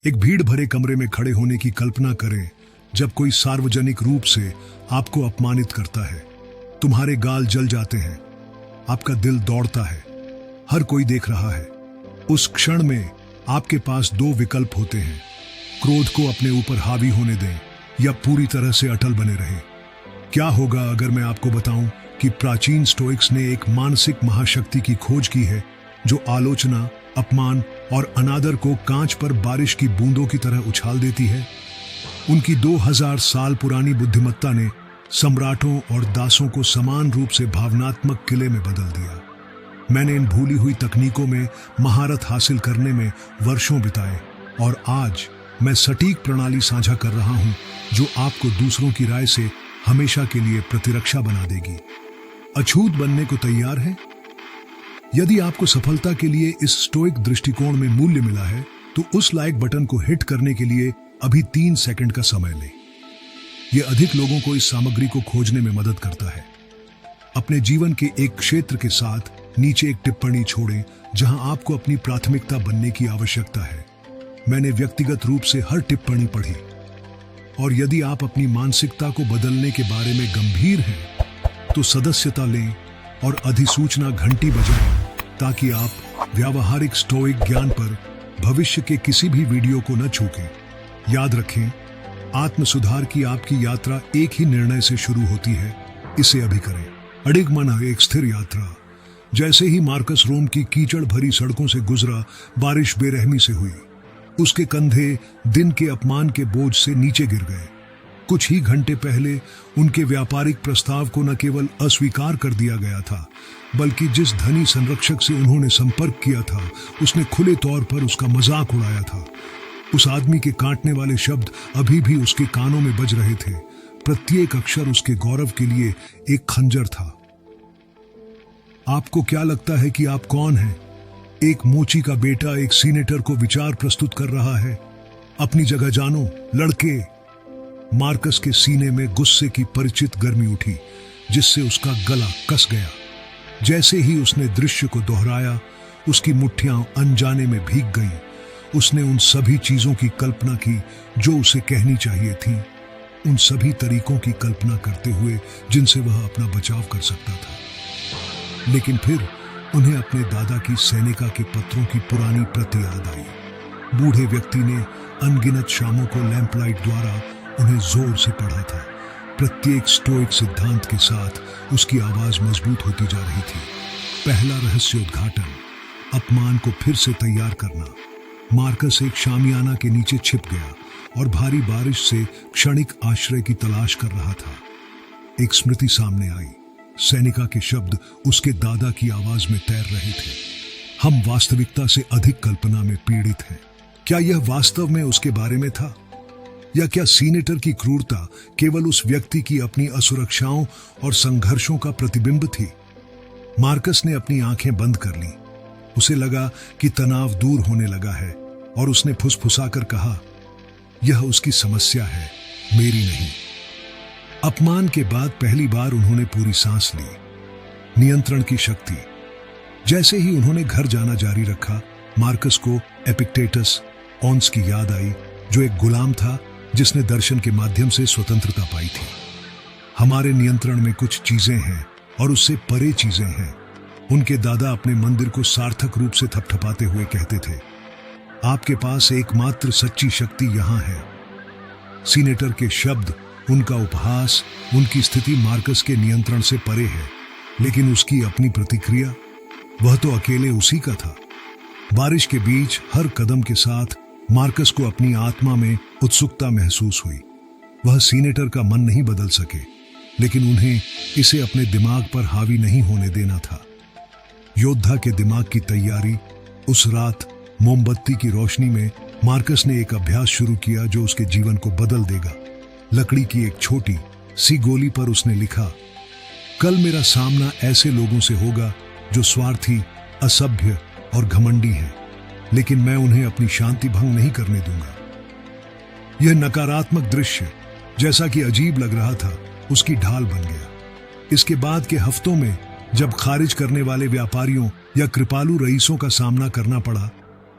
एक भीड़ भरे कमरे में खड़े होने की कल्पना करें जब कोई सार्वजनिक रूप से आपको अपमानित करता है। तुम्हारे गाल जल जाते हैं, आपका दिल दौड़ता है, हर कोई देख रहा है। उस क्षण में आपके पास दो विकल्प होते हैं, क्रोध को अपने ऊपर हावी होने दें या पूरी तरह से अटल बने रहें। क्या होगा अगर मैं आपको बताऊं कि प्राचीन स्टोइक्स ने एक मानसिक महाशक्ति की खोज की है जो आलोचना, अपमान और अनादर को कांच पर बारिश की बूंदों की तरह उछाल देती है। उनकी 2000 साल पुरानी बुद्धिमत्ता ने सम्राटों और दासों को समान रूप से भावनात्मक किले में बदल दिया। मैंने इन भूली हुई तकनीकों में महारत हासिल करने में वर्षों बिताए और आज मैं सटीक प्रणाली साझा कर रहा हूं जो आपको दूसरों की राय से हमेशा के लिए प्रतिरक्षा बना देगी। अछूत बनने को तैयार है? यदि आपको सफलता के लिए इस स्टोइक दृष्टिकोण में मूल्य मिला है तो उस लाइक बटन को हिट करने के लिए अभी 3 सेकंड का समय लें। यह अधिक लोगों को इस सामग्री को खोजने में मदद करता है। अपने जीवन के एक क्षेत्र के साथ नीचे एक टिप्पणी छोड़ें जहां आपको अपनी प्राथमिकता बनने की आवश्यकता है। मैंने व्यक्तिगत रूप से हर टिप्पणी पढ़ी और यदि आप अपनी मानसिकता को बदलने के बारे में गंभीर हैं तो सदस्यता लें और अधिसूचना घंटी बजाएं ताकि आप व्यावहारिक स्टोइक ज्ञान पर भविष्य के किसी भी वीडियो को न चूकें। याद रखें, आत्म सुधार की आपकी यात्रा एक ही निर्णय से शुरू होती है, इसे अभी करें। अडिग मन एक स्थिर यात्रा। जैसे ही मार्कस रोम की कीचड़ भरी सड़कों से गुजरा, बारिश बेरहमी से हुई। उसके कंधे दिन के अपमान के बोझ से नीचे गिर गए। कुछ ही घंटे पहले उनके व्यापारिक प्रस्ताव को न केवल अस्वीकार कर दिया गया था, बल्कि जिस धनी संरक्षक से उन्होंने संपर्क किया था उसने खुले तौर पर उसका मजाक उड़ाया था। उस आदमी के काटने वाले शब्द अभी भी उसके कानों में बज रहे थे। प्रत्येक अक्षर उसके गौरव के लिए एक खंजर था। आपको क्या लगता है कि आप कौन हैं? एक मोची का बेटा एक सीनेटर को विचार प्रस्तुत कर रहा है। अपनी जगह जानो, लड़के। मार्कस के सीने में गुस्से की परिचित गर्मी उठी जिससे उसका गला कस गया। जैसे ही उसने दृश्य को दोहराया, उसकी मुट्ठियां अनजाने में भीग गईं। उसने उन सभी चीजों की कल्पना की जो उसे कहनी चाहिए थी, उन सभी तरीकों की कल्पना करते हुए जिनसे वह अपना बचाव कर सकता था। लेकिन फिर उन्हें अपने दादा की सैनिका के पत्रों की पुरानी प्रति याद आई। बूढ़े व्यक्ति ने अनगिनत शामों को लैंपलाइट द्वारा उन्हें जोर से पढ़ा था। प्रत्येक स्टोइक सिद्धांत के साथ उसकी आवाज मजबूत होती जा रही थी। पहला रहस्य उद्घाटन, अपमान को फिर से तैयार करना। मार्कस एक शामियाना के नीचे छिप गया और भारी बारिश से क्षणिक आश्रय की तलाश कर रहा था। एक स्मृति सामने आई। सैनिका के शब्द उसके दादा की आवाज में तैर रहे थे। हम वास्तविकता से अधिक कल्पना में पीड़ित हैं। क्या यह वास्तव में उसके बारे में था, या क्या सीनेटर की क्रूरता केवल उस व्यक्ति की अपनी असुरक्षाओं और संघर्षों का प्रतिबिंब थी? मार्कस ने अपनी आंखें बंद कर ली। उसे लगा कि तनाव दूर होने लगा है और उसने फुसफुसाकर कहा, यह उसकी समस्या है, मेरी नहीं। अपमान के बाद पहली बार उन्होंने पूरी सांस ली। नियंत्रण की शक्ति। जैसे ही उन्होंने घर जाना जारी रखा, मार्कस को एपिक्टेटस ऑन्स की याद आई, जो एक गुलाम था जिसने दर्शन के माध्यम से स्वतंत्रता पाई थी। हमारे नियंत्रण में कुछ चीजें हैं और उससे परे चीजें हैं। उनके दादा अपने मंदिर को सार्थक रूप से थपथपाते हुए कहते थे, आपके पास एकमात्र सच्ची शक्ति यहां है। सीनेटर के शब्द, उनका उपहास, उनकी स्थिति मार्कस के नियंत्रण से परे है, लेकिन उसकी अपनी प्रतिक्रिया, वह तो अकेले उसी का था। बारिश के बीच हर कदम के साथ मार्कस को अपनी आत्मा में उत्सुकता महसूस हुई। वह सीनेटर का मन नहीं बदल सके, लेकिन उन्हें इसे अपने दिमाग पर हावी नहीं होने देना था। योद्धा के दिमाग की तैयारी। उस रात मोमबत्ती की रोशनी में मार्कस ने एक अभ्यास शुरू किया जो उसके जीवन को बदल देगा। लकड़ी की एक छोटी सी गोली पर उसने लिखा, कल मेरा सामना ऐसे लोगों से होगा जो स्वार्थी, असभ्य और घमंडी हैं, लेकिन मैं उन्हें अपनी शांति भंग नहीं करने दूंगा। यह नकारात्मक दृश्य, जैसा कि अजीब लग रहा था, उसकी ढाल बन गया। इसके बाद के हफ्तों में जब खारिज करने वाले व्यापारियों या कृपालु रईसों का सामना करना पड़ा,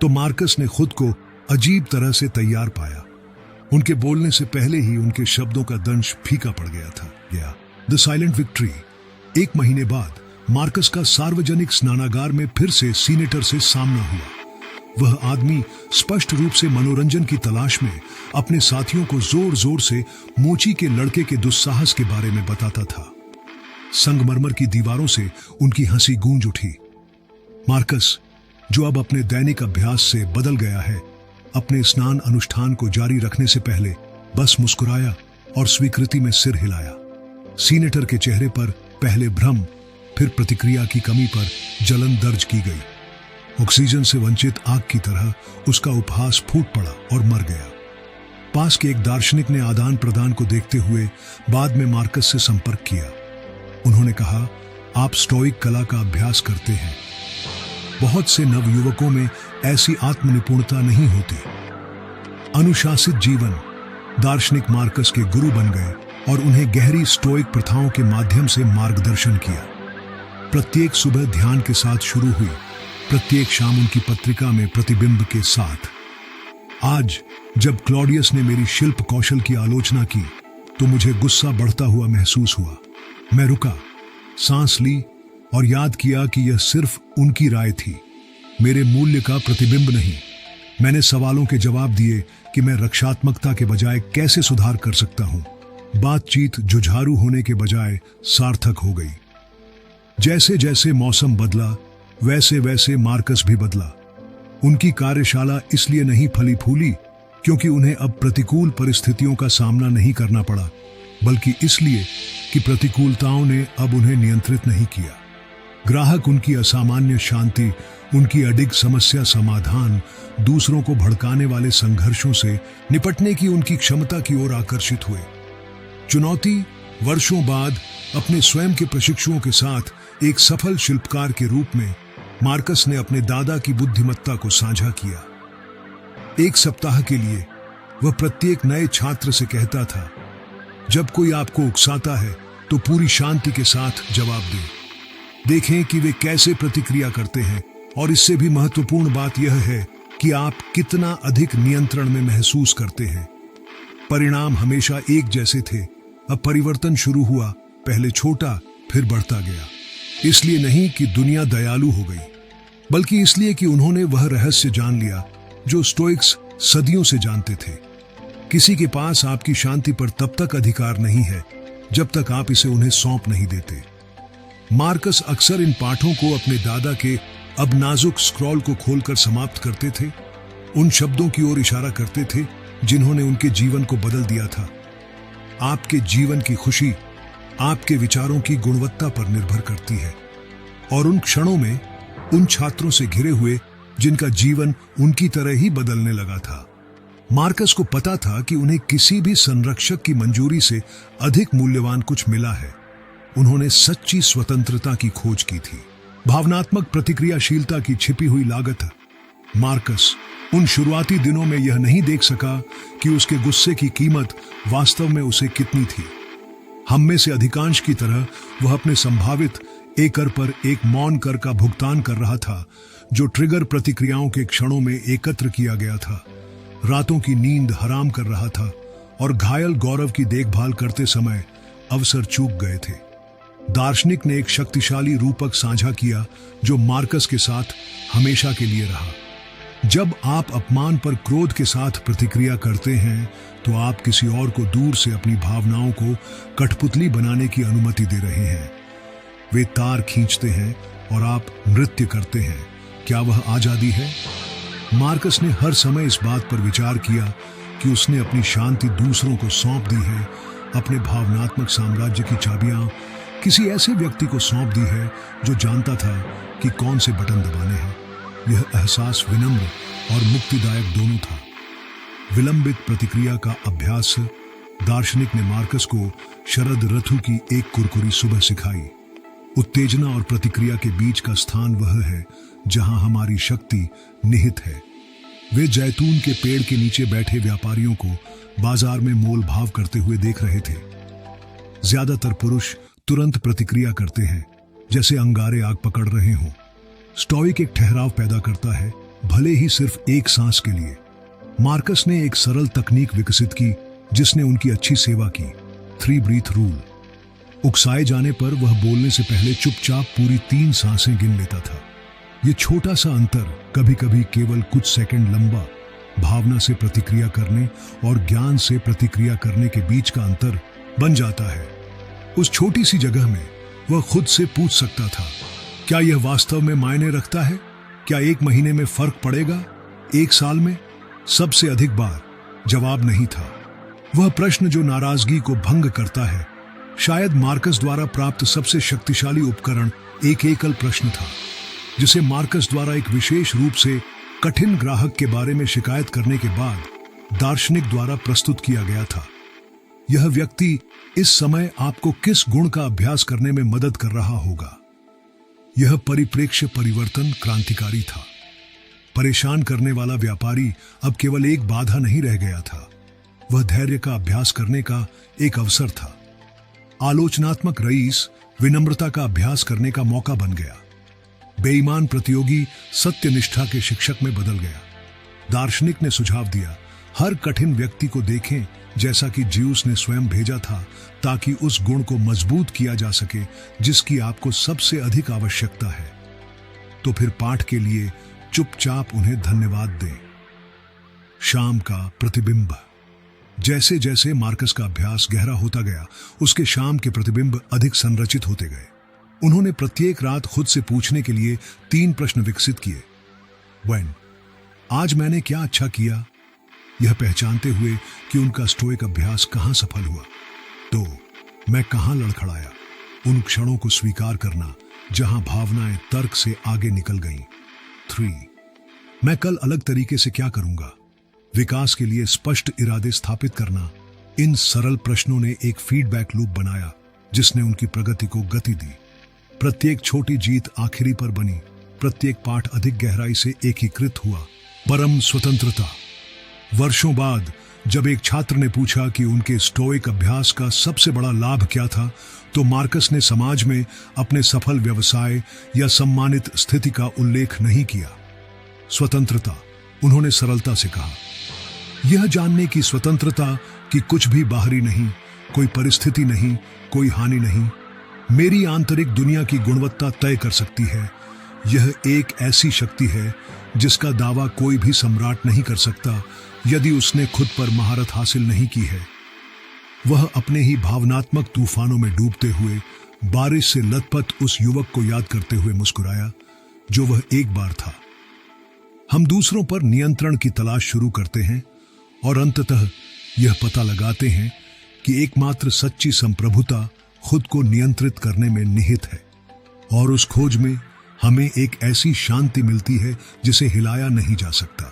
तो मार्कस ने खुद को अजीब तरह से तैयार पाया। उनके बोलने से पहले ही उनके शब्दों का दंश फीका पड़ गया था। The silent victory. 1 महीने बाद मार्कस का सार्वजनिक स्नानागार में फिर से सीनेटर से सामना हुआ। वह आदमी स्पष्ट रूप से मनोरंजन की तलाश में अपने साथियों को जोर जोर से मोची के लड़के के दुस्साहस के बारे में बताता था। संगमरमर की दीवारों से उनकी हंसी गूंज उठी। मार्कस, जो अब अपने दैनिक अभ्यास से बदल गया है, अपने स्नान अनुष्ठान को जारी रखने से पहले बस मुस्कुराया और स्वीकृति में सिर हिलाया। सीनेटर के चेहरे पर पहले भ्रम, फिर प्रतिक्रिया की कमी पर जलन दर्ज की गई। ऑक्सीजन से वंचित आग की तरह उसका उपहास फूट पड़ा और मर गया। पास के एक दार्शनिक ने आदान प्रदान को देखते हुए बाद में मार्कस से संपर्क किया। उन्होंने कहा, आप स्टोइक कला का अभ्यास करते हैं। बहुत से नवयुवकों में ऐसी आत्मनिपुणता नहीं होती। अनुशासित जीवन। दार्शनिक मार्कस के गुरु बन गए और उन्हें गहरी स्टोइक प्रथाओं के माध्यम से मार्गदर्शन किया। प्रत्येक सुबह ध्यान के साथ शुरू हुई, प्रत्येक शाम उनकी पत्रिका में प्रतिबिंब के साथ। आज जब क्लॉडियस ने मेरी शिल्प कौशल की आलोचना की तो मुझे गुस्सा बढ़ता हुआ महसूस हुआ। मैं रुका, सांस ली और याद किया कि यह सिर्फ उनकी राय थी, मेरे मूल्य का प्रतिबिंब नहीं। मैंने सवालों के जवाब दिए कि मैं रक्षात्मकता के बजाय कैसे सुधार कर सकता हूं। बातचीत जुझारू होने के बजाय सार्थक हो गई। जैसे जैसे मौसम बदला वैसे वैसे मार्कस भी बदला। उनकी कार्यशाला इसलिए नहीं फली फूली क्योंकि उन्हें अब प्रतिकूल परिस्थितियों का सामना नहीं करना पड़ा, बल्कि इसलिए कि प्रतिकूलताओं ने अब उन्हें नियंत्रित नहीं किया। ग्राहक उनकी असामान्य शांति, उनकी अडिग समस्या समाधान, दूसरों को भड़काने वाले संघर्षों से निपटने की उनकी क्षमता की ओर आकर्षित हुए। चुनौती। वर्षों बाद अपने स्वयं के प्रशिक्षुओं के साथ एक सफल शिल्पकार के रूप में मार्कस ने अपने दादा की बुद्धिमत्ता को साझा किया। 1 सप्ताह के लिए वह प्रत्येक नए छात्र से कहता था, जब कोई आपको उकसाता है तो पूरी शांति के साथ जवाब दें। देखें कि वे कैसे प्रतिक्रिया करते हैं, और इससे भी महत्वपूर्ण बात यह है कि आप कितना अधिक नियंत्रण में महसूस करते हैं। परिणाम हमेशा एक जैसे थे। अब परिवर्तन शुरू हुआ, पहले छोटा फिर बढ़ता गया। इसलिए नहीं कि दुनिया दयालु हो गई, बल्कि इसलिए कि उन्होंने वह रहस्य जान लिया जो स्टोइक्स सदियों से जानते थे। किसी के पास आपकी शांति पर तब तक अधिकार नहीं है जब तक आप इसे उन्हें सौंप नहीं देते। मार्कस अक्सर इन पाठों को अपने दादा के अब नाजुक स्क्रॉल को खोलकर समाप्त करते थे, उन शब्दों की ओर इशारा करते थे जिन्होंने उनके जीवन को बदल दिया था। आपके जीवन की खुशी आपके विचारों की गुणवत्ता पर निर्भर करती है, और उन क्षणों में उन छात्रों से घिरे हुए जिनका जीवन उनकी तरह ही बदलने लगा था। मार्कस को पता था कि उन्हें किसी भी संरक्षक की मंजूरी से अधिक मूल्यवान कुछ मिला है। उन्होंने सच्ची स्वतंत्रता की खोज की थी, भावनात्मक प्रतिक्रियाशीलता की छिपी हुई लागत। मार्कस उन शुरुआती दिनों में यह नहीं देख सका कि उसके गुस्से की कीमत वास्तव में उसे कितनी थी। हम में से अधिकांश की तरह वह अपने संभावित एकड़ पर एक मौन कर का भुगतान कर रहा था, जो ट्रिगर प्रतिक्रियाओं के क्षणों में एकत्र किया गया था। रातों की नींद हराम कर रहा था और घायल गौरव की देखभाल करते समय अवसर चूक गए थे। दार्शनिक ने एक शक्तिशाली रूपक साझा किया जो मार्कस के साथ हमेशा के लिए रहा। जब आप अपमान पर क्रोध के साथ प्रतिक्रिया करते हैं तो आप किसी और को दूर से अपनी भावनाओं को कठपुतली बनाने की अनुमति दे रहे हैं। वे तार खींचते हैं और आप नृत्य करते हैं। क्या वह आजादी है? मार्कस ने हर समय इस बात पर विचार किया कि उसने अपनी शांति दूसरों को सौंप दी है, अपने भावनात्मक साम्राज्य की चाबियां किसी ऐसे व्यक्ति को सौंप दी है जो जानता था कि कौन से बटन दबाने हैं। यह एहसास विनम्र और मुक्तिदायक दोनों था। विलंबित प्रतिक्रिया का अभ्यास। दार्शनिक ने मार्कस को शरद ऋतु की एक कुरकुरी सुबह सिखाई। उत्तेजना और प्रतिक्रिया के बीच का स्थान वह है जहां हमारी शक्ति निहित है। वे जैतून के पेड़ के नीचे बैठे व्यापारियों को बाजार में मोल भाव करते हुए देख रहे थे। ज्यादातर पुरुष तुरंत प्रतिक्रिया करते हैं, जैसे अंगारे आग पकड़ रहे हों। स्टोइक एक ठहराव पैदा करता है, भले ही सिर्फ एक सांस के लिए। मार्कस ने एक सरल तकनीक विकसित की जिसने उनकी अच्छी सेवा की। 3 ब्रीथ रूल। उकसाए जाने पर वह बोलने से पहले चुपचाप पूरी 3 सांसें गिन लेता था। ये छोटा सा अंतर कभी कभी केवल कुछ सेकंड लंबा भावना से प्रतिक्रिया करने और ज्ञान से प्रतिक्रिया करने के बीच का अंतर बन जाता है। उस छोटी सी जगह में वह खुद से पूछ सकता था, क्या यह वास्तव में मायने रखता है? क्या 1 महीने में फर्क पड़ेगा? 1 साल में? सबसे अधिक बार जवाब नहीं था। वह प्रश्न जो नाराजगी को भंग करता है, शायद मार्कस द्वारा प्राप्त सबसे शक्तिशाली उपकरण एक एकल प्रश्न था, जिसे मार्कस द्वारा एक विशेष रूप से कठिन ग्राहक के बारे में शिकायत करने के बाद दार्शनिक द्वारा प्रस्तुत किया गया था। यह व्यक्ति इस समय आपको किस गुण का अभ्यास करने में मदद कर रहा होगा? यह परिप्रेक्ष्य परिवर्तन क्रांतिकारी था। परेशान करने वाला व्यापारी अब केवल एक बाधा नहीं रह गया था, वह धैर्य का अभ्यास करने का एक अवसर था। आलोचनात्मक रईस विनम्रता का अभ्यास करने का मौका बन गया। बेईमान प्रतियोगी सत्यनिष्ठा के शिक्षक में बदल गया। दार्शनिक ने सुझाव दिया, हर कठिन व्यक्ति को देखें जैसा कि ज्यूस ने स्वयं भेजा था, ताकि उस गुण को मजबूत किया जा सके जिसकी आपको सबसे अधिक आवश्यकता है। तो फिर पाठ के लिए चुपचाप उन्हें धन्यवाद दें। शाम का प्रतिबिंब। जैसे जैसे मार्कस का अभ्यास गहरा होता गया, उसके शाम के प्रतिबिंब अधिक संरचित होते गए। उन्होंने प्रत्येक रात खुद से पूछने के लिए 3 प्रश्न विकसित किए। When? आज मैंने क्या अच्छा किया? यह पहचानते हुए कि उनका स्टोइक अभ्यास कहां सफल हुआ। 2. मैं कहां लड़खड़ाया? उन क्षणों को स्वीकार करना जहां भावनाएं तर्क से आगे निकल गईं। 3. मैं कल अलग तरीके से क्या करूंगा? विकास के लिए स्पष्ट इरादे स्थापित करना। इन सरल प्रश्नों ने एक फीडबैक लूप बनाया जिसने उनकी प्रगति को गति दी। प्रत्येक छोटी जीत आखिरी पर बनी, प्रत्येक पाठ अधिक गहराई से एकीकृत हुआ। परम स्वतंत्रता। वर्षों बाद जब एक छात्र ने पूछा कि उनके स्टोइक अभ्यास का सबसे बड़ा लाभ क्या था, तो मार्कस ने समाज में अपने सफल व्यवसाय या सम्मानित स्थिति का उल्लेख नहीं किया। स्वतंत्रता। उन्होंने सरलता से कहा, यह जानने की स्वतंत्रता कि कुछ भी बाहरी नहीं, कोई परिस्थिति नहीं, कोई हानि नहीं, मेरी आंतरिक दुनिया की गुणवत्ता तय कर सकती है। यह एक ऐसी शक्ति है जिसका दावा कोई भी सम्राट नहीं कर सकता यदि उसने खुद पर महारत हासिल नहीं की है। वह अपने ही भावनात्मक तूफानों में डूबते हुए बारिश से लथपथ उस युवक को याद करते हुए मुस्कुराया जो वह एक बार था। हम दूसरों पर नियंत्रण की तलाश शुरू करते हैं और अंततः यह पता लगाते हैं कि एकमात्र सच्ची संप्रभुता खुद को नियंत्रित करने में निहित है, और उस खोज में हमें एक ऐसी शांति मिलती है जिसे हिलाया नहीं जा सकता।